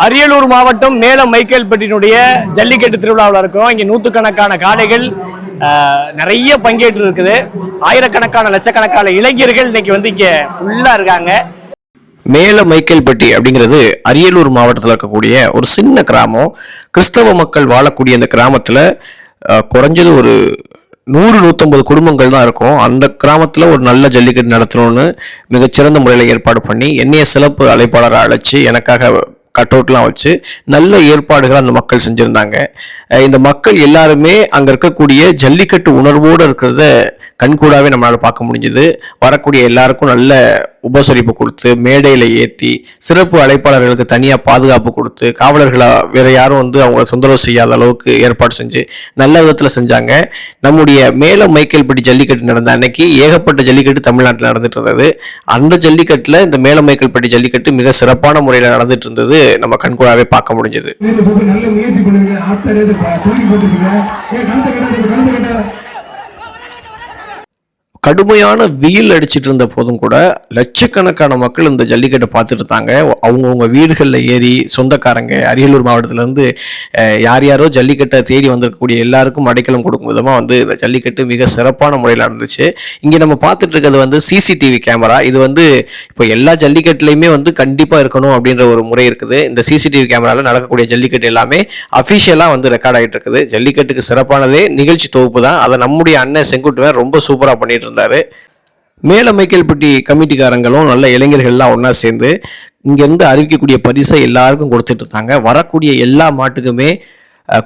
அரியலூர் மாவட்டம் மேலம் மைக்கேல்பட்டினுடைய ஜல்லிக்கட்டு திருவிழாவில் இருக்கும். இங்கே நூற்றுக்கணக்கான காளைகள் நிறைய பங்கேற்று இருக்குது. ஆயிரக்கணக்கான லட்சக்கணக்கான இளைஞர்கள் இன்னைக்கு வந்து இங்கே ஃபுல்லாக இருக்காங்க. மேல மைக்கேல்பட்டி அப்படிங்கிறது அரியலூர் மாவட்டத்தில் இருக்கக்கூடிய ஒரு சின்ன கிராமம். கிறிஸ்தவ மக்கள் வாழக்கூடிய இந்த கிராமத்தில் குறைஞ்சது ஒரு 100-150 குடும்பங்கள் தான் இருக்கும். அந்த கிராமத்தில் ஒரு நல்ல ஜல்லிக்கட்டு நடத்தணும்னு மிகச்சிறந்த முறையில் ஏற்பாடு பண்ணி என்னைய சிறப்பு அழைப்பாளரை அழைச்சி எனக்காக கட் அவுட்லாம் வச்சு நல்ல ஏற்பாடுகள் அந்த மக்கள் செஞ்சுருந்தாங்க. இந்த மக்கள் எல்லாருமே அங்கே இருக்கக்கூடிய ஜல்லிக்கட்டு உணர்வோடு இருக்கிறத கண்கூடாவே நம்மளால் பார்க்க முடிஞ்சுது. வரக்கூடிய எல்லாருக்கும் நல்ல உபசரிப்பு கொடுத்து மேடையில் ஏற்றி சிறப்பு அழைப்பாளர்களுக்கு தனியாக பாதுகாப்பு கொடுத்து காவலர்களை வேற யாரும் வந்து அவங்கள தொந்தரவு செய்யாத அளவுக்கு ஏற்பாடு செஞ்சு நல்ல விதத்தில் செஞ்சாங்க. நம்முடைய மேலம் மைக்கேல்பட்டி ஜல்லிக்கட்டு நடந்த அன்னைக்கு ஏகப்பட்ட ஜல்லிக்கட்டு தமிழ்நாட்டில் நடந்துட்டு இருந்தது. அந்த ஜல்லிக்கட்டில் இந்த மேலம் மைக்கேல்பட்டி ஜல்லிக்கட்டு மிக சிறப்பான முறையில் நடந்துட்டு இருந்தது நம்ம கண்கூடாவே பார்க்க முடிஞ்சது. கடுமையான வெயில் அடிச்சிட்டு இருந்த போதும் கூட லட்சக்கணக்கான மக்கள் இந்த ஜல்லிக்கட்டை பார்த்துட்டு இருந்தாங்க. அவங்கவுங்க வீடுகளில் ஏறி சொந்தக்காரங்க அரியலூர் மாவட்டத்திலேருந்து யார் யாரோ ஜல்லிக்கட்டை தேடி வந்திருக்கக்கூடிய எல்லாருக்கும் அடைக்கலம் கொடுக்கும் விதமாக வந்து இந்த ஜல்லிக்கட்டு மிக சிறப்பான முறையில் நடந்துச்சு. இங்கே நம்ம பார்த்துட்டு இருக்கிறது வந்து சிசிடிவி கேமரா. இது வந்து இப்போ எல்லா ஜல்லிக்கட்டுலையுமே வந்து கண்டிப்பாக இருக்கணும் அப்படின்ற ஒரு முறை இருக்குது. இந்த சிசிடிவி கேமராவில் நடக்கக்கூடிய ஜல்லிக்கட்டு எல்லாமே அஃபிஷியலாக வந்து ரெக்கார்ட் ஆகிட்டு இருக்குது. ஜல்லிக்கட்டுக்கு சிறப்பானதே நிகழ்ச்சி தொகுப்பு தான். அதை நம்முடைய அண்ணன் செங்குட்டுவன் ரொம்ப சூப்பராக பண்ணிட்டு இருந்தாரு. மேலம் மைக்கேல்பட்டி கமிட்டிக்காரங்களும் நல்ல இளைஞர்கள்லாம் ஒன்றா சேர்ந்து இங்கேருந்து அறிவிக்கக்கூடிய பரிசை எல்லாருக்கும் கொடுத்துட்டு இருந்தாங்க. வரக்கூடிய எல்லா மாட்டுக்குமே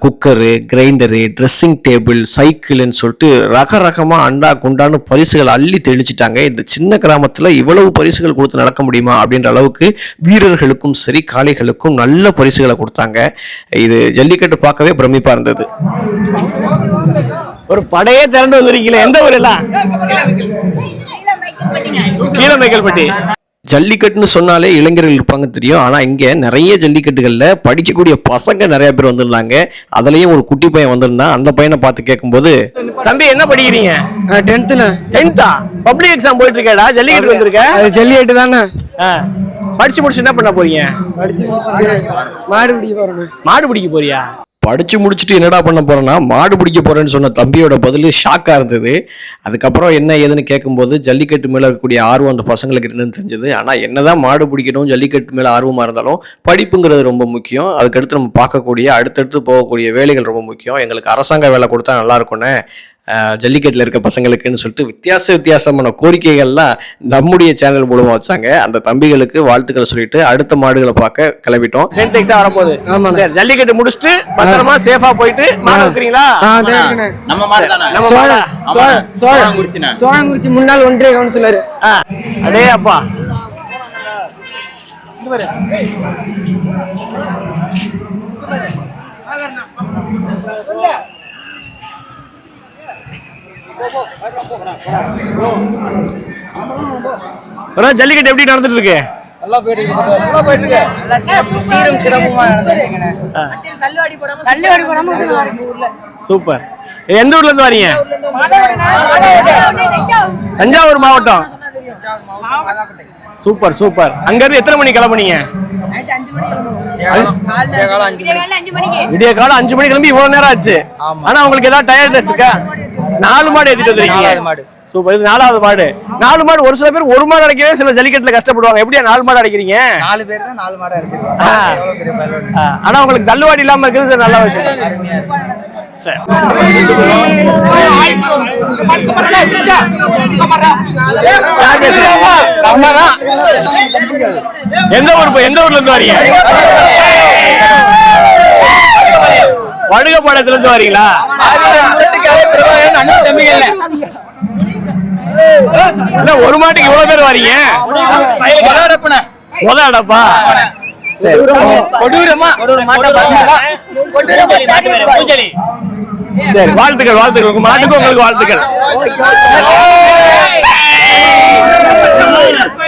குக்கரு, கிரைண்டரு, ட்ரெஸ்ஸிங் டேபிள், சைக்கிள்னு சொல்லிட்டு ரகரகமாக அண்டா குண்டான்னு பரிசுகள் அள்ளி தெளிச்சிட்டாங்க. இந்த சின்ன கிராமத்தில் இவ்வளவு பரிசுகள் கொடுத்து நடக்க முடியுமா அப்படின்ற அளவுக்கு வீரர்களுக்கும் சரி காளைகளுக்கும் நல்ல பரிசுகளை கொடுத்தாங்க. இது ஜல்லிக்கட்டு பார்க்கவே பிரமிப்பாக இருந்தது. ஒரு படையே திரண்டு வந்திருக்கீங்களே, எந்த ஊர் எல்லாம்? மேலம் மைக்கேல்பட்டி. ஜல்லிக்கட்டுன்னு சொன்னாலே இளைஞர்கள் இருப்பாங்க தெரியும். ஆனால் இங்கே நிறைய ஜல்லிக்கட்டுகளில் படிக்கக்கூடிய பசங்க நிறைய பேர் வந்துருந்தாங்க. அதுலேயும் ஒரு குட்டி பையன் வந்திருந்தான். அந்த பையனை பார்த்து கேட்கும்போது, தம்பி என்ன படிக்கிறீங்க? 10th. பப்ளிக் எக்ஸாம் போயிட்டு இருக்கேடா, ஜல்லிக்கட்டு வந்திருக்க? ஜல்லிக்கட்டு தானே. படிச்சு முடிச்சு என்ன பண்ண போறீங்க? மாடு பிடிக்க போறியா? படிச்சு முடிச்சுட்டு என்னடா பண்ண போறேன்னா மாடு பிடிக்க போறேன்னு சொன்ன தம்பியோட பதில் ஷாக்கா இருந்தது. அதுக்கப்புறம் என்ன ஏதுன்னு கேட்கும்போது ஜல்லிக்கட்டு மேல இருக்கக்கூடிய ஆர்வம் அந்த பசங்களுக்கு இருந்துன்னு தெரிஞ்சது. ஆனா என்னதான் மாடு பிடிக்கணும் ஜல்லிக்கட்டு மேல ஆர்வமா இருந்தாலும் படிப்புங்கிறது ரொம்ப முக்கியம். அதுக்கடுத்து நம்ம பார்க்கக்கூடிய அடுத்தடுத்து போகக்கூடிய வேலைகள் ரொம்ப முக்கியம். எங்களுக்கு அரசாங்க வேலை கொடுத்தா நல்லா இருக்கும்னு ஜல்லிக்கட்டில் இருக்க பசங்களுக்குன்னு சொல்லிட்டு வித்தியாசமான கோரிக்கைகள்லாம் நம்முடைய சேனல் மூலமா வச்சாங்க. அந்த தம்பிகளுக்கு வாழ்த்துக்களை சொல்லிட்டு அடுத்த மாடுகளை பார்க்க கிளம்பிட்டோம். வரப்போகுது. ஜல்லிக்கட்டு முடிச்சுட்டு பத்திரமா சேஃபா போயிட்டு மாடு வைக்கிறீங்களா? சோழங்குறிச்சி முன்னாள் ஒன்றிய கவுன்சிலர். அடே அப்பா, ஜல்லிக்கட்டு எப்படி நடந்துட்டு இருக்கு? சூப்பர். எந்த ஊர்ல இருந்து வரீங்க? தஞ்சாவூர் மாவட்டம். Super super. அங்க இருந்து எத்தனை மணிக்கு கிளம்புனீங்க? விடிய காலம் 5 மணிக்கு கிளம்பி இவ்வளவு நேரம் ஆச்சு. ஆனா உங்களுக்கு ஏதாவது டயர்ட்னஸ் இருக்கா? 4 மாடு ஏத்திட்டு வந்துருக்கீங்க. சூப்பர். இது 4வது மாடு. 4 மாடு. ஒரு சில பேர் ஒரு மாடு அடைக்கவே சில ஜல்லிக்கட்டுல கஷ்டப்படுவாங்க. எப்படியா 4 மாடு அடைக்கிறீங்க? 4 பேர் தான் 4 மாடு அடைச்சிருக்காங்க. ஆனா உங்களுக்கு தள்ளுவாடி இல்லாம இருக்கிறது நல்ல விஷயம். சரி. எந்த ஊர்ல இருந்து வரீங்க? வடுகப்பாளையத்துல இருந்து வரீங்களா? ஒரு மாட்டுக்கு இவ்வளவு பேர் வரீங்க? அடப்பா. சரி. சரி, வாழ்த்துக்கள். உங்க மாட்டுக்கு உங்களுக்கு வாழ்த்துக்கள்.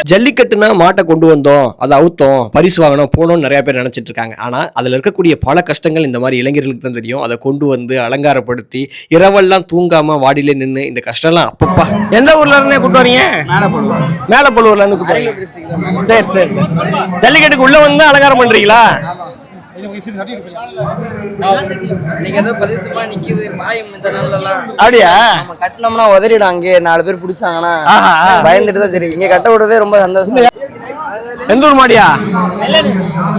ஜல்லிக்கட்டுனா மாட்டை கொண்டு வந்தோம், அதை அவுத்தோம், பரிசு வாங்கணும், போனோம்னு நிறைய பேர் நினைச்சிட்டு இருக்காங்க. ஆனா அதுல இருக்கக்கூடிய பல கஷ்டங்கள் இந்த மாதிரி இளைஞர்களுக்கு தான் தெரியும். அதை கொண்டு வந்து அலங்காரப்படுத்தி இரவெல்லாம் தூங்காம வாடியில நின்று இந்த கஷ்டம்லாம் அப்பப்பா. எந்த ஊர்ல இருந்தே கூட்டு வரீங்க? மேலப்பழுவூர்ல இருந்து கூட்டு வரீங்க. சரி சரி சரி. ஜல்லிக்கட்டுக்கு உள்ள வந்து அலங்காரம் பண்றீங்களா? அப்படியா? கட்டினோம்னா உதறிடும். அங்கே 4 பேர் பிடிச்சாங்கன்னா பயந்துட்டு தான் தெரியும். இங்க கட்ட விடுறதே ரொம்ப சந்தோஷம். எந்த ஊர் மாடியா?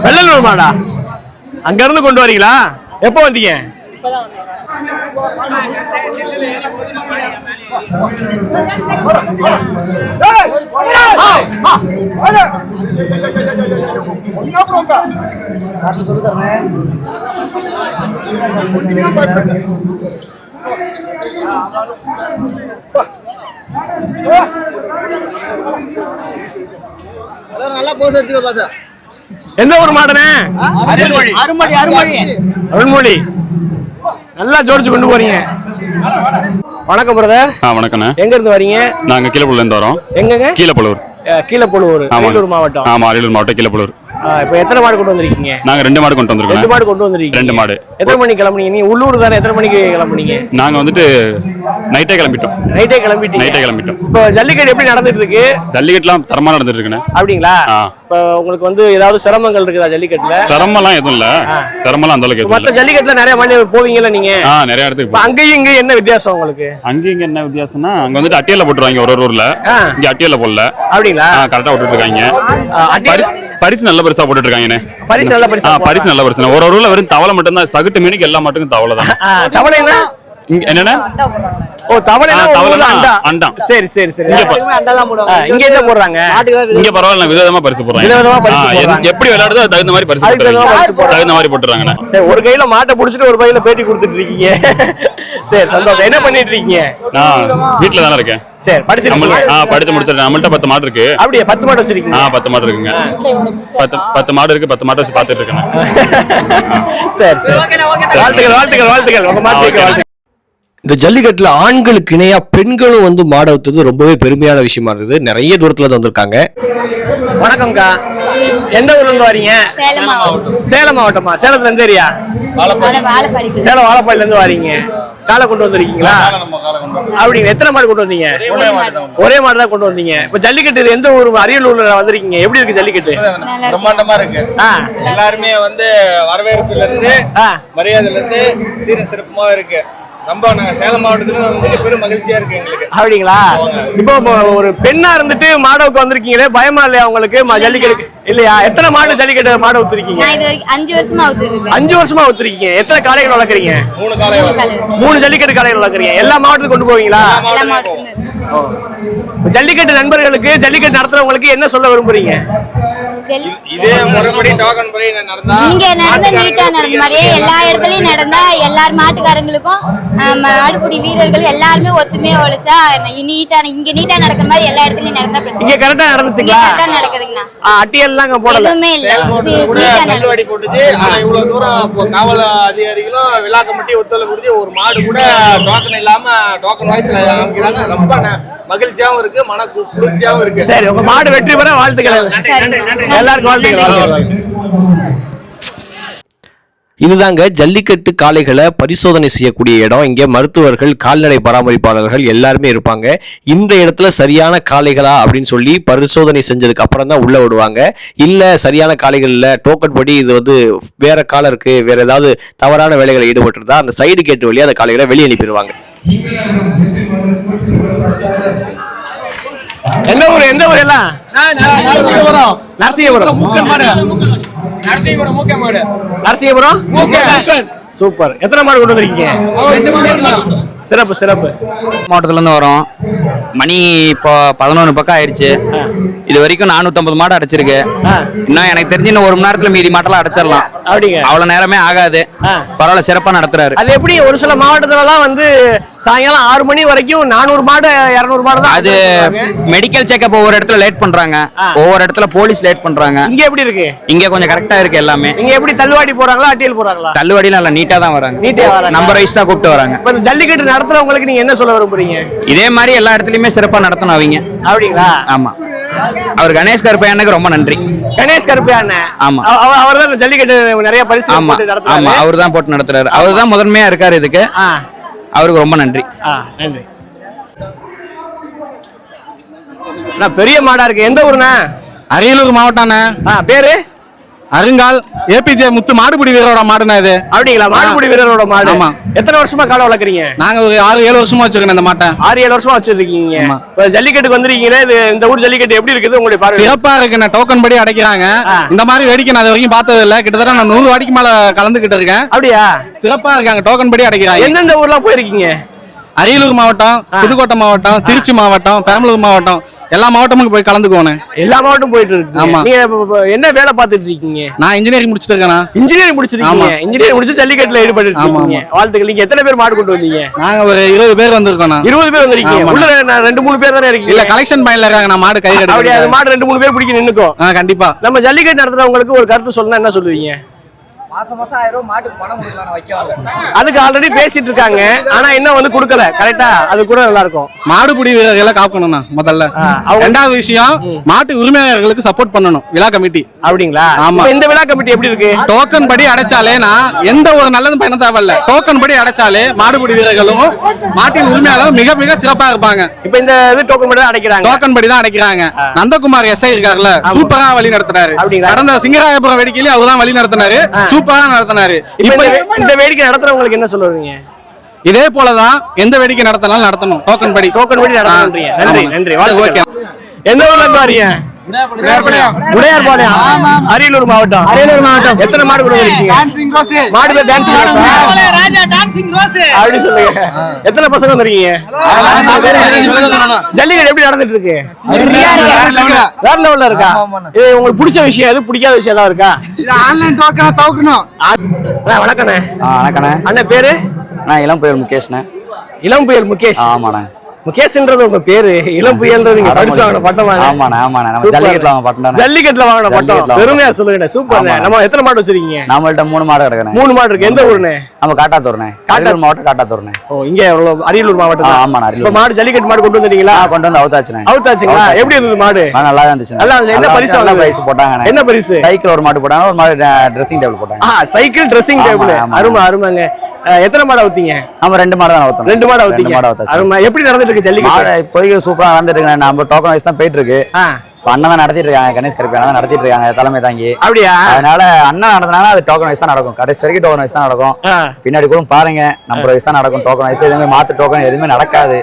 வெள்ளலூர் மாடா? அங்க இருந்து கொண்டு வரீங்களா? எப்போ வந்தீங்க? நல்லா போஸ் எடுத்துக்க பாசா. எந்த ஊர் மாடனே? அருள்மொழி. நல்லா ஜோடிச்சு கொண்டு போறீங்க. வணக்கம் பிரதர். வணக்கண்ணே. எங்க இருந்து வரீங்க? நாங்க கீழப்பள்ளூர்ல இருந்து வரோம். எங்கங்க? கீழப்பள்ளூர். கீழப்பழுவூர், அரியலூர் மாவட்டம். ஆமா, அரியலூர் மாவட்டம் கீழப்பள்ளூர். இப்போ எத்தனை மாடு கொண்டு வந்திருக்கீங்க? நாங்க 2 மாடு கொண்டு வந்திருக்கோம். 2 மாடு கொண்டு வந்திருக்கீங்க. 2 மாடு. எத்தனை மணிக்கு கிளம்புனீங்க? நீங்க உள்ளூர் தானே, எத்தனை மணிக்கு கிளம்புனீங்க? நாங்க வந்துட்டு நைட்டே கிளம்பிட்டோம். நைட்டே கிளம்பிட்டோம். இப்போ ஜல்லிக்கட்டு எப்படி நடந்துட்டு இருக்கு? ஜல்லிக்கட்டுலாம் தரமா நடந்துட்டு இருக்குண்ணே. அப்படிங்களா? இப்போ உங்களுக்கு வந்து ஏதாவது சிரமங்கள் இருக்குதா ஜல்லிக்கட்டுல? சிரமம்லாம் எதுவும் இல்ல. சிரமம்லாம் அந்த அளவுக்கு மற்ற ஜல்லிக்கட்டுல நிறைய மாடு போவீங்கல்ல நீங்க? நிறைய இடத்துக்கு. அங்கேயும் இங்க என்ன வித்தியாசம் உங்களுக்கு? அங்கேயும் என்ன வித்தியாசம்னா, அங்க வந்துட்டு அட்டியல்ல போட்டுருவாங்க ஒரு ஊர்ல. இங்க அட்டியல்ல போடல. அப்படிங்களா? கரெக்டா போட்டுட்டு இருக்காங்க. பரிசு நல்ல பரிசா போட்டுட்டு இருக்காங்க. பரிசு நல்ல பரிசு. பரிசு நல்ல பரிசு. ஒரு ஊர்ல வெறும் தவளை மட்டும் தான். சகட்டு மீனுக்கு எல்லா மட்டுக்கும் தவளை தான். தவளை என்னன்னா? ஓ, தவளை அண்டா. சரி சரி சரி. இங்க என்ன போடுறாங்க? இங்க பரவாயில்ல, விதவிதமா பரிசு போடுறாங்க. எப்படி விளையாடுதோ தகுந்த மாதிரி பரிசு தகுந்த மாதிரி போட்டுறாங்க. சரி, ஒரு கையில மாட்டை புடிச்சிட்டு ஒரு கையில பேட்டி கொடுத்துட்டு இருக்கீங்க. சரி, சந்தோஷம். என்ன பண்ணிட்டு இருக்கீங்க? நான் வீட்டுல தானே இருக்கேன். சரி, படிச்சு முடிச்சிருக்கேன். நம்மள்ட்ட 10 மாடு இருக்கு. அப்படியே 10 மாடு வச்சிருக்கீங்க? 10 மாடு இருக்குங்க. 10 மாடு இருக்கு. 10 மாடு வச்சு பாத்துட்டு இருக்கேன். சரி சரி. வாழ்த்துக்கள். உங்க மாட்டுக்கு வாழ்த்துக்கள். இந்த ஜல்லிக்கட்டுல ஆண்களுக்கு இணையா பெண்களும் வந்து மாடு அவுத்தது ரொம்பவே பெருமையான விஷயமா இருந்தது. நிறைய தூரத்துல தான் வந்திருக்காங்க. வணக்கம்க்கா. எந்த ஊர்ல இருந்து வரீங்க? சேலம் மாவட்டமா? சேலத்துல எந்த ஏரியா? சேலம் வாழப்பாடில இருந்து வரீங்க. காலை கொண்டு வந்திருக்கீங்களா? அப்படிங்க. எத்தனை மாடு கொண்டு வந்தீங்க? ஒரே மாடு தான் கொண்டு வந்தீங்க. இப்ப ஜல்லிக்கட்டு எந்த ஊர்? அரியலூர்ல வந்திருக்கீங்க. எப்படி இருக்கு ஜல்லிக்கட்டு? பிரம்மாண்டமா இருக்கு. எல்லாருமே வந்து வரவேற்புல இருந்து மரியாதையில இருந்து சீர சிறப்புமா இருக்கு. ரொம்ப நாங்க சேலம் மாவட்டத்துல வந்து பெரும் மகிழ்ச்சியா இருக்கு எங்களுக்கு. அப்படிங்களா? இப்போ ஒரு பெண்ணா இருந்துட்டு மாடவுக்கு வந்திருக்கீங்களே, பயமா இல்லையா உங்களுக்கு ஜல்லிக்கட்டு? இல்லையா? எத்தனை மாடு ஜல்லிக்கட்டு மாடு ஊத்துறீங்க? 5 வருஷமா ஊத்துறீங்க. 5 வருஷமா ஊத்துறீங்க. எத்தனை காளைகள் வளர்க்குறீங்க? 3 காளைகள். 3 ஜல்லிக்கட்டு காளைகள் வளர்க்குறீங்க. எல்லா மாவட்டத்துக்கும் கொண்டு போவீங்களா? ஜல்லிக்கட்டு நண்பர்களுக்கு, ஜல்லிக்கட்டு நடத்துறவங்களுக்கு என்ன சொல்ல விரும்புறீங்க? இதே முறைப்படி டோக்கன் படி நடந்தா, இங்க நடந்த நீட்டா நடந்த மாதிரியே எல்லா இடத்துலயும் நடந்தா எல்லார் மாட்டுக்காரங்களுக்கும் மாடுபிடி வீரர்கள் எல்லாருமே ஒத்துமையா உழைச்சா நீட்டா இங்க நீட்டா நடக்கிற மாதிரி எல்லா இடத்துலயும் நடந்தா இங்க கரெக்டா நடந்துச்சுங்களா? கரெக்டா நடக்குதுங்கண்ணா. அட்டியெல்லாம் அங்க போடல. எதுவுமே இல்ல. கல்லுவாடி போட்டுச்சு. ஆனா இவ்வளவு தூரம் காவல் அதிகாரிகளும் விழா கமிட்டி ஒத்துழைப்பு கொடுத்து ஒரு மாடு கூட டோக்கன் இல்லாம டோக்கன் வாய்ஸ்ல அமைக்கிறாங்க. ரொம்ப மகிழ்ச்சியாவும் இருக்கு, மன குளிர்ச்சியாவும் இருக்கு. சரி, உங்க மாடு வெற்றி பெற வாழ்த்துக்கள். எல்லாருக்கும் வாழ்த்துக்கள். இதுதாங்க ஜல்லிக்கட்டு காளைகளை பரிசோதனை செய்யக்கூடிய இடம். இங்கே மருத்துவர்கள், கால்நடை பராமரிப்பாளர்கள் எல்லாருமே இருப்பாங்க. இந்த இடத்துல சரியான காளைகளா அப்படின்னு சொல்லி பரிசோதனை செஞ்சதுக்கு அப்புறம் தான் உள்ள விடுவாங்க. இல்ல சரியான காளைகள் இல்ல, டோக்கன் படி இது வந்து வேற காலை இருக்கு, வேற ஏதாவது தவறான வேலைகளை ஈடுபட்டிருந்தா அந்த சைடு கேட்டு வழியா அந்த காளைகளை வெளியே அனுப்பிடுவாங்க. எந்த ஊர் எல்லாம்? நரசிங்கபுரம். சூப்பர். எத்தனை மாடு கொண்டு வந்திருக்கீங்க? சிறப்பு. மாவட்டத்துல இருந்து வரோம். மணி இப்போ 11 பக்கம் ஆயிடுச்சு. இது வரைக்கும் 450 மாடு அடைச்சிருக்கு. இன்னும் எனக்கு தெரிஞ்சு இன்னும் 1 மணி நேரத்துல மீதி மாட்டெல்லாம் அடைச்சிடலாம். அப்படிங்க. அவ்வளவு நேரமே ஆகாது. பரவாயில்ல, சிறப்பா நடத்துறாரு. அது எப்படி ஒரு சில மாவட்டத்துல எல்லாம் வந்து சாயங்காலம் 6 மணி வரைக்கும் 400 மாடு 200 மாடு தான் அது மெடிக்கல் செக்அப் ஒவ்வொரு இடத்துல லேட் பண்றாங்க, ஒவ்வொரு இடத்துல போலீஸ் லேட் பண்றாங்க. இங்க எப்படி இருக்கு? இங்க கொஞ்சம் கரெக்டா இருக்கு எல்லாமே. இங்க எப்படி தள்ளுவாடி போறாங்களா அட்டியல் போறாங்களா? தள்ளுவாடி நல்லா நீட்டா தான் வராங்க. நீட்டா வராங்க. நம்பர் வைஸ் தான் கூப்பிட்டு வராங்க. இப்ப ஜல்லிக்கட்டு நடத்துறவங்களுக்கு நீங்க என்ன சொல்ல விரும்புறீங்க? இதே மாதிரி எல்லா இடத்துலயுமே சிறப்பா நடத்தணும் அவங்க. அப்படிங்களா? ஆமா. அவர் கணேஷ் கருப்பையானுக்கு ரொம்ப நன்றி. கணேஷ் கருப்பையானே? ஆமா. அவர் தான் ஜல்லிக்கட்டு நிறைய பரிசு போட்டு நடத்துறாரு. ஆமா, அவர் தான் போட்டு நடத்துறாரு. அவர் தான் முதன்மையா இருக்காரு இதுக்கு. அவருக்கு ரொம்ப நன்றி. நன்றி. பெரிய மாடா இருக்கு. எந்த ஊருண்ணா? அரியலூர் மாவட்டம்ண்ணே. பேரு? அருங்கால் ஏபிஜே முத்து மாடுபிடி வீரரோட மாடுண்ணா இது. அப்படிங்களா? மாடுபிடி வீரரோட மாடு. ஆமா. எத்தனை வருஷமா காலை வளர்க்குறீங்க? நாங்க ஒரு 6-7 வருஷமா வச்சிருக்கோம் இந்த மாட்டை. 6-7 வருஷமா வச்சிருக்கீங்க. இப்ப ஜல்லிக்கட்டுக்கு வந்திருக்கீங்க. இந்த ஊர் ஜல்லிக்கட்டு எப்படி இருக்குது உங்களுடைய பார்வை? சிறப்பா இருக்குண்ணே. டோக்கன் படி அடைக்கிறாங்க. இந்த மாதிரி வேடிக்கை நான் அது வரைக்கும் பார்த்தது இல்ல. கிட்டத்தட்ட நான் 100 வாடிக்கு மேல கலந்துகிட்டு இருக்கேன். அப்படியா? சிறப்பா இருக்காங்க. டோக்கன் படி அடைக்கிறாங்க. எந்தெந்த ஊர்லாம் போயிருக்கீங்க? அரியலூர் மாவட்டம், புதுக்கோட்டை மாவட்டம், திருச்சி மாவட்டம், பெரம்பலூர் மாவட்டம், எல்லா மாவட்டமும் போய் கலந்துக்கோனே. எல்லா மாவட்டம் போயிட்டு இருக்கு. ஆமா. நீங்க என்ன வேலை பார்த்துட்டு இருக்கீங்க? நான் இன்ஜினியரிங் முடிச்சிட்டு இருக்கேன். இன்ஜினியரிங் முடிச்சிருக்கீங்க. இன்ஜினியரிங் முடிச்சு ஜல்லிக்கட்டுல ஈடுபட்டு இருக்கீங்க. வாழ்த்துக்கள். நீங்க எத்தனை பேர் மாடு கொண்டு வந்தீங்க? நாங்க ஒரு 20 பேர் வந்திருக்கோம். 20 பேர் வந்திருக்கீங்க. உள்ள 2-3 பேர் தானே இருக்கீங்க? இல்ல, கலெக்ஷன் பாயிண்ட்ல இருக்காங்க. நான் மாடு கை கட்டி. அப்படியே அது மாடு 2-3 பேர் பிடிக்க நின்னுக்கும். கண்டிப்பா. நம்ம ஜல்லிக்கட்டு நடத்துறவங்களுக்கு ஒரு கருத்து சொல்லணும், என்ன சொல்லுவீங்க? மாசம் 1000 ரூபாய் மாட்டுக்கு பணம் கொடுக்கலாம் வைக்கவாங்க. அதுக்கு ஆல்ரெடி பேசிட்டு இருக்காங்க. ஆனா இன்னும் வந்து கொடுக்கல. கரெக்டா? அது கூட நல்லா இருக்கும். மாடுபிடி வீரர்களை காக்கணும்னா முதல்ல. ரெண்டாவது விஷயம், மாட்டு உரிமையாளர்களுக்கு சப்போர்ட் பண்ணணும் விழா கமிட்டி. அப்படிங்களா? ஆமா. இந்த விழா கமிட்டி எப்படி இருக்கு? டோக்கன் படி அடைச்சாலே நான் எந்த ஒரு நல்லதும் பண்ண தேவையில்ல. டோக்கன் படி அடைச்சாலே மாடுபிடி வீரர்களும் மாட்டின் உரிமையாளரும் மிக மிக சிறப்பா இருப்பாங்க. இப்ப இந்த இது டோக்கன் படி தான் அடைக்கிறாங்க. டோக்கன் படி தான் அடைக்கிறாங்க. நந்தகுமார் எஸ்ஐ இருக்காருல்ல, சூப்பரா வழி நடத்துறாரு. கடந்த சிங்கராயபுரம் வேடிக்கையில அவர் தான் வழி நடத்தினாரு. சூப்பரா நடத்தினாரு. இப்ப இந்த வேடிக்கை நடத்துறவங்களுக்கு என்ன சொல்லுவீங்க? இதே போலதான் எந்த வேடிக்கை நடத்தினாலும் நடத்தணும். டோக்கன் படி நடத்தணும். நன்றி நன்றி. ஓகே. எந்த ஊர்ல இருந்து வரீங்க? உடையார்பாளையம். அரியலூர் மாவட்டம். அரியலூர் மாவட்டம். எத்தனை மாடு கொண்டு வந்திருக்கீங்க? மாடு பேர் டான்சிங் ரோஸ். அப்படி சொல்லுங்க. எத்தனை பசங்க வந்திருக்கீங்க? ஜல்லிக்கட்டு எப்படி நடந்துட்டு இருக்கு? வேற லெவல்ல இருக்கா? இது உங்களுக்கு பிடிச்ச விஷயம் எது, பிடிக்காத விஷயம் ஏதாவது இருக்கா? ஆன்லைன் டோக்கனை தவிர்க்கணும். வணக்கண்ணே. வணக்கண்ணே. அண்ணன் பேரு? நான் இளம் புயல் முகேஷ்ண்ணே. இளம் புயல் முகேஷ். ஆமாண்ணே. முகேஷ்ன்றது உங்க பேரு. இளம் புயல்ன்றது நீங்க பரிசு வாங்கின பட்டம். ஆமாண்ணே. நம்ம ஜல்லிக்கட்டுல வாங்கின பட்டம். ஜல்லிக்கட்டுல வாங்கின பட்டம். பெருமையா சொல்லுங்க. சூப்பர்ண்ணே. நம்ம எத்தனை மாடு வச்சிருக்கீங்க? நம்மள்ட்ட 3 மாடு கிடக்குறேன். 3 மாடு இருக்கு. எந்த ஊருண்ணே? நம்ம காட்டாத்தூர்ண்ணே. அரியலூர் மாவட்டம் காட்டாத்தூர்ண்ணே. ஓ, இங்க அரியலூர் மாவட்டம். ஆமாண்ணே. இப்ப மாடு ஜல்லிக்கட்டு மாடு கொண்டு வந்தீங்களா? கொண்டு வந்து அவுத்தாச்சுண்ணே. அவுத்தாச்சுங்களா? எப்படி இருந்தது மாடு? நல்லா இருந்துச்சு. நல்லா இருந்துச்சு. என்ன பரிசு? நல்ல பரிசு போட்டாங்க. என்ன பரிசு? சைக்கிள் ஒரு மாடு போட்டாங்க, ஒரு மாடு ட்ரெஸ்ஸிங் டேபிள் போட்டாங்க. Cycle dressing table. அருமை அருமைங்க. எத்தனை மாடு அவுத்தீங்க? நம்ம 2 மாடு தான் அவுத்தோம். 2 மாடு அவுத்தீங்க. அருமை. எப்படி நடந்துட்டு இருக்கு ஜல்லிக்கட்டு? இப்போதைக்கு சூப்பரா நடந்துட்டு இருக்கு. நம்ம டோக்கன் வைஸ் தான் போயிட்டு இருக்கு. அண்ணன் தான் நடத்திட்டு இருக்காங்க. கணேஷ் கருப்பையா தான் நடத்திட்டு இருக்காங்க தலைமை தாங்கி. அப்படியா? அதனால அண்ணன் நடந்தனால அது டோக்கன் வைஸ் தான் நடக்கும். கடைசி வரைக்கும் டோக்கன் வைஸ் தான் நடக்கும். பின்னாடி கூட பாருங்க, நம்பர் வைஸ் தான் நடக்கும். டோக்கன் வைஸ் எதுவுமே மாத்து டோக்கன் எதுவுமே நடக்காது.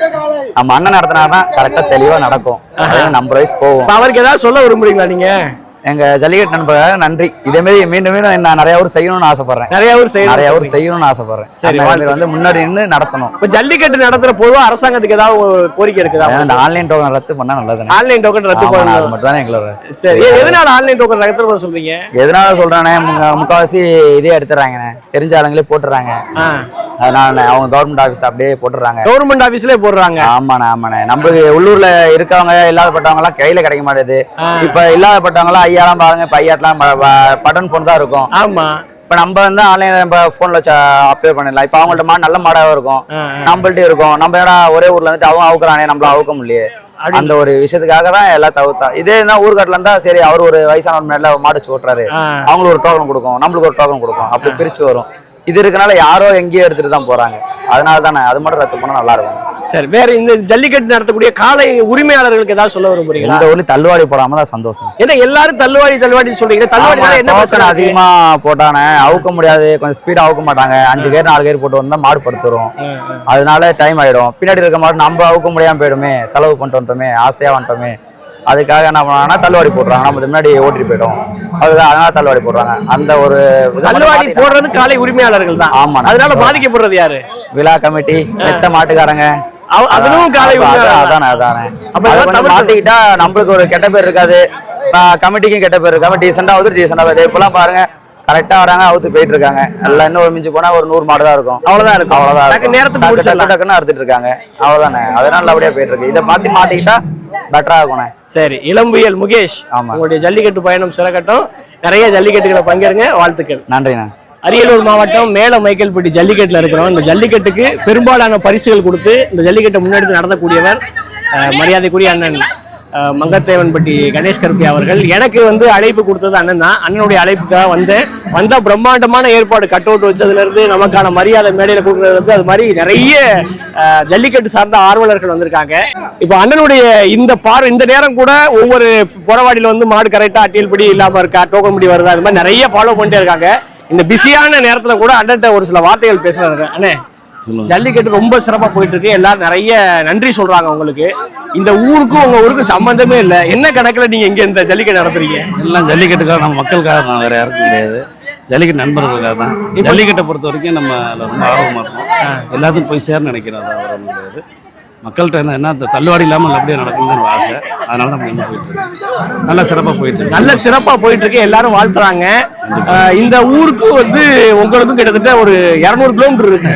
நம்ம அண்ணன் நடத்தினாதான் கரெக்டா தெளிவா நடக்கும். நம்பர் வைஸ் போகும். அவருக்கு ஏதாவது சொல்ல விரும்புறீங்களா நீங்க? எங்க ஜல்லிக்கட்டு நண்பர்கள் நன்றி. இதே மாதிரி மீண்டும் மீண்டும் நான் நிறைய ஊர் செய்யணும்னு ஆசைப்படுறேன். நிறைய ஊர் செய்யணும்னு ஆசைப்படுறேன். சரி, வந்து முன்னாடி நின்று நடத்தணும். இப்ப ஜல்லிக்கட்டு நடத்துற பொதுவா அரசாங்கத்துக்கு ஏதாவது கோரிக்கை இருக்குதா? இந்த ஆன்லைன் டோக்கன் ரத்து பண்ணா நல்லது. ஆன்லைன் டோக்கன் ரத்து பண்ணணும். அது மட்டும் தான் எங்களோட. சரி, எதனால ஆன்லைன் டோக்கன் ரத்து பண்ண சொல்றீங்க? எதனால சொல்றானே, முக்காவாசி இதே எடுத்துறாங்க, தெரிஞ்ச ஆளுங்களே போட்டுறாங்க. அதனால அவங்க கவர்மெண்ட் ஆபீஸ் அப்படியே போட்டுறாங்க. கவர்மெண்ட் ஆபீஸ்லயே போடுறாங்க. ஆமாண்ணே. நம்மளுக்கு உள்ளூர்ல இருக்கவங்க இல்லாதப்பட்டவங்க எல்லாம் கையில கிடைக்க மாட்டேது. இப்ப இல்லாதப்பட்டவங்க எல்லாம் ஐயாலாம் பாருங்க. இப்ப ஐயாட்டெல்லாம் பட்டன் போன் தான் இருக்கும். ஆமா. இப்ப நம்ம வந்து ஆன்லைன்ல நம்ம போன்ல அப்ளை பண்ணிடலாம். இப்ப அவங்கள்ட்ட மாடு நல்ல மாடாவும் இருக்கும், நம்மள்ட்ட இருக்கும். நம்ம ஒரே ஊர்ல இருந்துட்டு அவங்க அவுக்குறானே, நம்மள அவுக்க முடியலையே. அந்த ஒரு விஷயத்துக்காக தான் எல்லாம் தவிர்த்தா. இதே தான் ஊர்காட்டுல இருந்தா சரி, அவர் ஒரு வயசான முன்னாடி மாடு ஓட்டுறாரு, அவங்களுக்கு ஒரு டோக்கன் கொடுக்கும், நம்மளுக்கு ஒரு டோக்கன் கொடுக்கும், அப்படி பிரிச்சு வரும். இது இருக்கனால யாரோ எங்கேயோ எடுத்துட்டு தான் போறாங்க. அதனால தானே அது மட்டும் ரத்து பண்ணா நல்லா இருக்கும். சரி, வேற இந்த ஜல்லிக்கட்டு நடத்தக்கூடிய காலை உரிமையாளர்களுக்கு ஏதாவது சொல்ல விரும்புறீங்களா? இந்த ஒண்ணு தள்ளுவாடி போடாம தான் சந்தோஷம். ஏன்னா எல்லாரும் தள்ளுவாடி சொல்றீங்க. தள்ளுவாடி என்ன பிரச்சனை? அதிகமா போட்டானே அவுக்க முடியாது, கொஞ்சம் ஸ்பீடா அவுக்க மாட்டாங்க. 5 கேர் 4 கேர் போட்டு வந்தா மாடு படுத்துரும். அதனால டைம் ஆயிடும். பின்னாடி இருக்க மாடு நம்ம அவுக்க முடியாம போயிடுமே, செலவு பண்ணிட்டு வந்துட்டோமே, ஆசையா வந்துட்டோமே. அதுக்காக என்ன பண்ணாங்கன்னா தள்ளுவாடி போடுறாங்க. நம்ம முன்னாடி ஓட்டிட்டு போயிடும். அதுதான், அதனால தள்ளுவாடி போடுறாங்க. அந்த ஒரு தள்ளுவாடி போடுறது காலை உரிமையாளர்கள் தான். ஆமா. அதனால பாதிக்கப்படுறது யாரு? விழா கமிட்டி, மெத்த மாட்டுக்காரங்க. அதுவும் காலை அதானே. மாத்திக்கிட்டா நம்மளுக்கு ஒரு கெட்ட பேர் இருக்காது, கமிட்டிக்கும் கெட்ட பேர் இருக்காம டீசெண்டா வந்து டீசெண்டா. இப்பெல்லாம் பாருங்க, கரெக்டா வராங்க, அவுத்து போயிட்டு இருக்காங்க. எல்லாம் இன்னும் மிஞ்சி போனா ஒரு 100 மாடு தான் இருக்கும். அவ்வளவுதான் இருக்கும். அவ்வளவுதான் டக்கு நேரத்துக்கு முடிச்சிடலாம். டக்குன்னு அறுத்துட்டு இருக்காங்க. அவ்வளவுதானே. அதனால நல்லபடியா போயிட்டு இருக்கு. இதை மாத்திக்கிட்டா பெட்டரா இருக்கும்ண்ணே. சரி, இளம்புயல் முகேஷ், உங்களுடைய ஜல்லிக்கட்டு பயணம் சிறக்கட்டும். நிறைய ஜல்லிக்கட்டுகளை பங்கேறுங்க. வாழ்த்துக்கள். நன்றிண்ணா. அரியலூர் மாவட்டம் மேல மைக்கேல்பட்டி ஜல்லிக்கட்டுல இருக்கிறோம். இந்த ஜல்லிக்கட்டுக்கு பெரும்பாலான பரிசுகள் கொடுத்து இந்த ஜல்லிக்கட்டை முன்னெடுத்து நடத்தக்கூடியவர் மரியாதைக்குரிய அண்ணன் மங்கத்தேவன்பட்டி கணேஷ் கருப்பி அவர்கள். எனக்கு அழைப்பு கொடுத்தது அண்ணன் தான். அண்ணனுடைய அழைப்புக்காக வந்தா பிரம்மாண்டமான ஏற்பாடு, கட் அவுட் வச்சதுல இருந்து நமக்கான மரியாதை மேடையில கொடுக்கறது, அது மாதிரி நிறைய ஜல்லிக்கட்டு சார்ந்த ஆர்வலர்கள் வந்திருக்காங்க. இப்ப அண்ணனுடைய இந்த நேரம் கூட ஒவ்வொரு புறவாடியில மாடு கரெக்டா அட்டியல்படி இல்லாம இருக்கா, டோக்கன் படி வருதா, அது மாதிரி நிறைய ஃபாலோ பண்ணிட்டே இருக்காங்க. இந்த பிஸியான நேரத்துல கூட அண்ணன்ட்ட ஒரு சில வார்த்தைகள் பேசுறாங்க. அண்ணே, ஜல்லிக்கட்டு ரொம்ப சிறப்பா போயிட்டு இருக்கு. எல்லாரும் நிறைய நன்றி சொல்றாங்க உங்களுக்கு. இந்த ஊருக்கும் உங்க ஊருக்கும் சம்பந்தமே இல்லை. என்ன கணக்குல நீங்க இங்க இந்த ஜல்லிக்கட்டு நடத்துறீங்க? எல்லாம் ஜல்லிக்கட்டுக்காக, நம்ம மக்களுக்காக தான், வேற யாருக்கும் கிடையாது. ஜல்லிக்கட்டு நண்பர்களுக்காக தான். ஜல்லிக்கட்டை பொறுத்த வரைக்கும் நம்ம ரொம்ப ஆர்வமா இருக்கோம். எல்லாத்துக்கும் போய் சேர நினைக்கிறோம். அதான் வர முடியாது. மக்கள்கிட்ட என்ன தள்ளுவாடி இல்லாமல் நல்லபடியாக நடக்கணும்னு ஆசை. அதனால நம்ம என்ன போயிட்டு இருக்கோம். நல்லா சிறப்பாக போயிட்டு இருக்கு. நல்ல சிறப்பா போயிட்டு இருக்கு. எல்லாரும் வாழ்த்துறாங்க. இந்த ஊருக்கு உங்களுக்கும் கிட்டத்தட்ட ஒரு 200 கிலோமீட்டர் இருக்கு.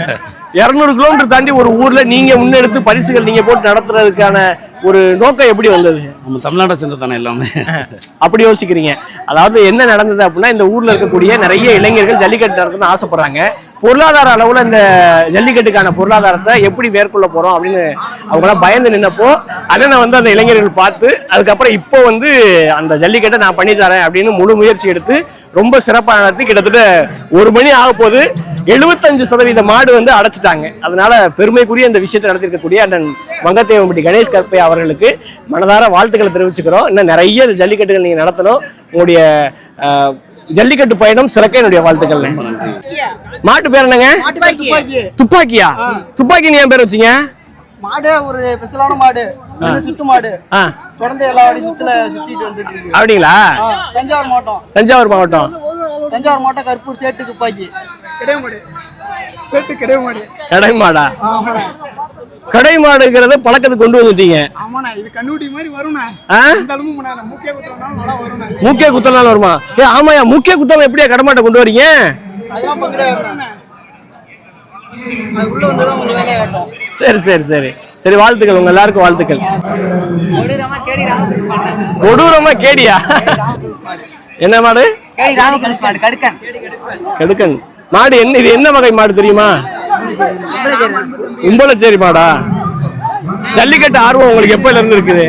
200 கிலோமீட்டர் தாண்டி ஒரு ஊர்ல நீங்க முன்னெடுத்து பரிசுகள் நீங்க போட்டு நடத்துறதுக்கான ஒரு நோக்கம் எப்படி வந்தது? நம்ம தமிழ்நாட்டை சேர்ந்த தானே எல்லாமே. அப்படி யோசிக்கிறீங்க. அதாவது என்ன நடந்தது அப்படின்னா, இந்த ஊர்ல இருக்கக்கூடிய நிறைய இளைஞர்கள் ஜல்லிக்கட்டு நடத்தணும்னு ஆசைப்படுறாங்க. பொருளாதார அளவுல இந்த ஜல்லிக்கட்டுக்கான பொருளாதாரத்தை எப்படி மேற்கொள்ள போறோம் அப்படின்னு அவங்களாம் பயந்து நின்னப்போ அண்ணனை அந்த இளைஞர்கள் பார்த்து அதுக்கப்புறம் இப்போ அந்த ஜல்லிக்கட்டை நான் பண்ணி தரேன் அப்படின்னு முழு முயற்சி எடுத்து ரொம்ப சிறப்பாக நடத்தி கிட்டத்தட்ட 1 மணி ஆக போது 75% மாடு அடைச்சிட்டாங்க. அதனால பெருமைக்குரிய இந்த விஷயத்தை நடத்திருக்கக்கூடிய அண்ணன் மங்கத்தேவன்பட்டி கணேஷ் கருப்பை அவர்களுக்கு மனதார வாழ்த்துக்களை தெரிவிச்சுக்கிறோம். இன்னும் நிறைய ஜல்லிக்கட்டுகள் நீங்க நடத்தணும். உங்களுடைய ஜல்லிக்கட்டு பயணம் சிறக்க என்னுடைய வாழ்த்துக்கள். மாட்டு பேர் என்னங்க? துப்பாக்கியா? துப்பாக்கி நீ ஏன் பேர் வச்சீங்க? மாடு ஒரு ஸ்பெஷலான மாடு, சுத்து மாடு. தொடர்ந்து எல்லா வாடி சுத்திட்டு வந்துருக்கு. அப்படிங்களா? தஞ்சாவூர் மாவட்டம் கருப்பூர் சேட்டு துப்பாக்கி. கடை மாடா? கடை மாடுங்கிறத பழக்கத்துக்கு கொண்டு வந்துட்டீங்க. மூக்கே குத்தனால வருமா? ஆமாயா, மூக்கே குத்தாம எப்படியா கடை மாட்டை கொண்டு வரீங்க? சரி சரி சரி சரி, வாழ்த்துக்கள். உங்க எல்லாருக்கும் வாழ்த்துக்கள். கொடூரமா கேடியா? என்ன மாடு? கடுக்கன் மாடு. இது என்ன வகை மாடு தெரியுமா? உம்பளச்சேரி மாடா? ஜல்லிக்கட்டு ஆர்வம் உங்களுக்கு எப்பல இருந்து இருக்குது?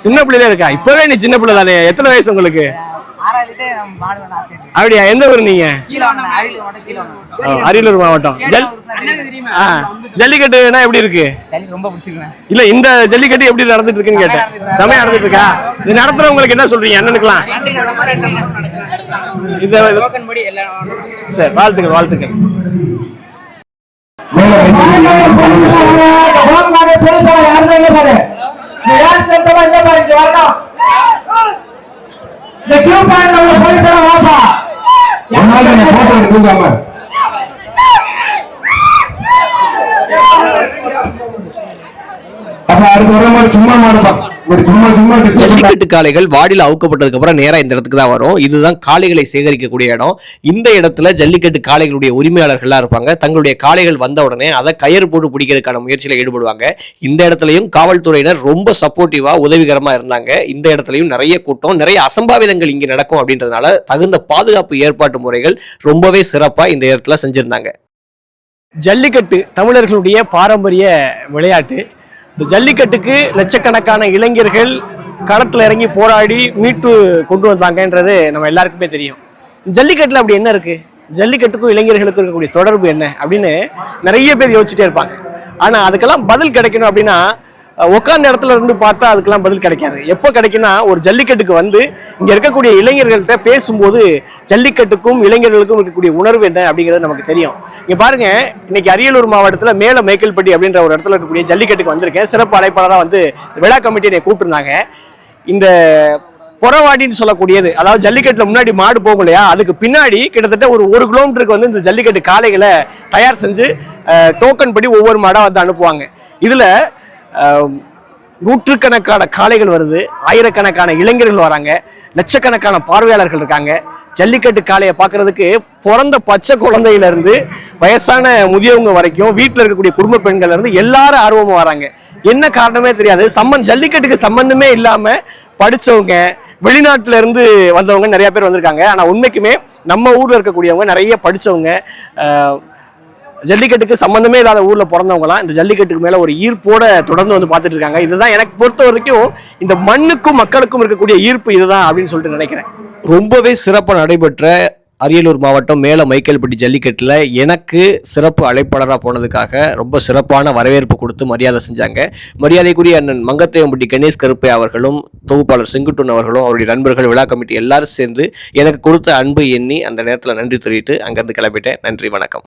சின்ன பிள்ளைல இருக்கா? இப்பவே நீ சின்ன பிள்ளை தானே. எத்தனை வயசு உங்களுக்கு? அப்படியா? எந்த ஊர் நீங்க? அரியலூர் மாவட்டம். ஜல்லிக்கட்டுனா எப்படி இருக்கு? இல்ல, இந்த ஜல்லிக்கட்டு எப்படி நடந்துட்டு இருக்குன்னு கேட்டேன். செமையா நடந்துட்டு இருக்கா? இது நடத்துறவங்களுக்கு என்ன சொல்றீங்க அண்ணனுக்குலாம்? சரி, வாழ்த்துக்கள் வாழ்த்துக்கள். ஜல்லிக்கட்டு காளைகள் வாடியில் அவுக்கப்பட்டதுக்கு அப்புறம் நேரா இந்த இடத்துக்கு தான் வரும். இதுதான் காளைகளை சேகரிக்கக்கூடிய இடம். இந்த இடத்துல ஜல்லிக்கட்டு காளைகளுடைய உரிமையாளர்கள்லாம் இருப்பாங்க. தங்களுடைய காளைகள் வந்த உடனே அதை கயிறு போட்டு பிடிக்கிறதுக்கான முயற்சியில ஈடுபடுவாங்க. இந்த இடத்துலயும் காவல்துறையினர் ரொம்ப சப்போர்ட்டிவா உதவிகரமா இருந்தாங்க. இந்த இடத்துலயும் நிறைய கூட்டம், நிறைய அசம்பாவிதங்கள் இங்க நடக்கும் அப்படின்றதுனால தகுந்த பாதுகாப்பு ஏற்பாட்டு முறைகள் ரொம்பவே சிறப்பா இந்த இடத்துல செஞ்சிருந்தாங்க. ஜல்லிக்கட்டு தமிழர்களுடைய பாரம்பரிய விளையாட்டு. இந்த ஜல்லிக்கட்டுக்கு லட்சக்கணக்கான இளைஞர்கள் களத்தில் இறங்கி போராடி மீட்டு கொண்டு வந்தாங்கன்றது நம்ம எல்லாருக்குமே தெரியும். ஜல்லிக்கட்டில் அப்படி என்ன இருக்கு? ஜல்லிக்கட்டுக்கும் இளைஞர்களுக்கும் இருக்கக்கூடிய தொடர்பு என்ன அப்படின்னு நிறைய பேர் யோசிச்சுட்டே இருப்பாங்க. ஆனால் அதுக்கெல்லாம் பதில் கிடைக்கணும் அப்படின்னா உட்கார்ந்த இடத்துல இருந்து பார்த்தா அதுக்கெல்லாம் பதில் கிடைக்காது. எப்போ கிடைக்குன்னா, ஒரு ஜல்லிக்கட்டுக்கு இங்கே இருக்கக்கூடிய இளைஞர்கள்ட்ட பேசும்போது ஜல்லிக்கட்டுக்கும் இளைஞர்களுக்கும் இருக்கக்கூடிய உணர்வு என்ன அப்படிங்கிறது நமக்கு தெரியும். இங்கே பாருங்க, இன்னைக்கு அரியலூர் மாவட்டத்தில் மேல மைக்கேல்பட்டி அப்படின்ற ஒரு இடத்துல இருக்கக்கூடிய ஜல்லிக்கட்டுக்கு வந்திருக்கேன். சிறப்பு அழைப்பாளராக விழா கமிட்டி என்னை கூப்பிட்டுருந்தாங்க. இந்த புறவாடின்னு சொல்லக்கூடியது, அதாவது ஜல்லிக்கட்டுல முன்னாடி மாடு போகும் இல்லையா, அதுக்கு பின்னாடி கிட்டத்தட்ட ஒரு 1 கிலோமீட்டருக்கு இந்த ஜல்லிக்கட்டு காளைகளை தயார் செஞ்சு டோக்கன் படி ஒவ்வொரு மாடா அனுப்புவாங்க. இதுல நூற்றுக்கணக்கான காளைகள் வருது, ஆயிரக்கணக்கான இளைஞர்கள் வராங்க, லட்சக்கணக்கான பார்வையாளர்கள் இருக்காங்க. ஜல்லிக்கட்டு காளையை பார்க்கறதுக்கு பிறந்த பச்சை குழந்தையில இருந்து வயசான முதியவங்க வரைக்கும் வீட்டில் இருக்கக்கூடிய குடும்ப பெண்கள்ல இருந்து எல்லாரும் ஆர்வமா வராங்க. என்ன காரணமே தெரியாது. ஜல்லிக்கட்டுக்கு சம்பந்தமே இல்லாம படிச்சவங்க, வெளிநாட்டுல இருந்து வந்தவங்க நிறைய பேர் வந்திருக்காங்க. ஆனா உண்மைக்குமே நம்ம ஊர்ல இருக்கக்கூடியவங்க நிறைய படிச்சவங்க, ஜல்லிக்கட்டுக்கு சம்பந்தமே இல்லாத ஊர்ல பிறந்தவங்களாம் இந்த ஜல்லிக்கட்டுக்கு மேல ஒரு ஈர்ப்போட தொடர்ந்து வந்து பார்த்துட்டு இருக்காங்க. இதுதான் எனக்கு பொறுத்த வரைக்கும் இந்த மண்ணுக்கும் மக்களுக்கும் இருக்கக்கூடிய ஈர்ப்பு இதுதான் அப்படின்னு சொல்லிட்டு நினைக்கிறேன். ரொம்பவே சிறப்பாக நடைபெற்ற அரியலூர் மாவட்டம் மேல மைக்கேல்பட்டி ஜல்லிக்கட்டில் எனக்கு சிறப்பு அழைப்பாளராக போனதுக்காக ரொம்ப சிறப்பான வரவேற்பு கொடுத்து மரியாதை செஞ்சாங்க. மரியாதைக்குரிய அண்ணன் மங்கத்தையம்பட்டி கணேஷ் கருப்பை அவர்களும் தொகுப்பாளர் செங்குட்டுன் அவர்களும் அவருடைய நண்பர்கள் விழா கமிட்டி எல்லாரும் சேர்ந்து எனக்கு கொடுத்த அன்பு எண்ணி அந்த நேரத்தில் நன்றி சொல்லிட்டு அங்கேருந்து கிளம்பிட்டேன். நன்றி, வணக்கம்.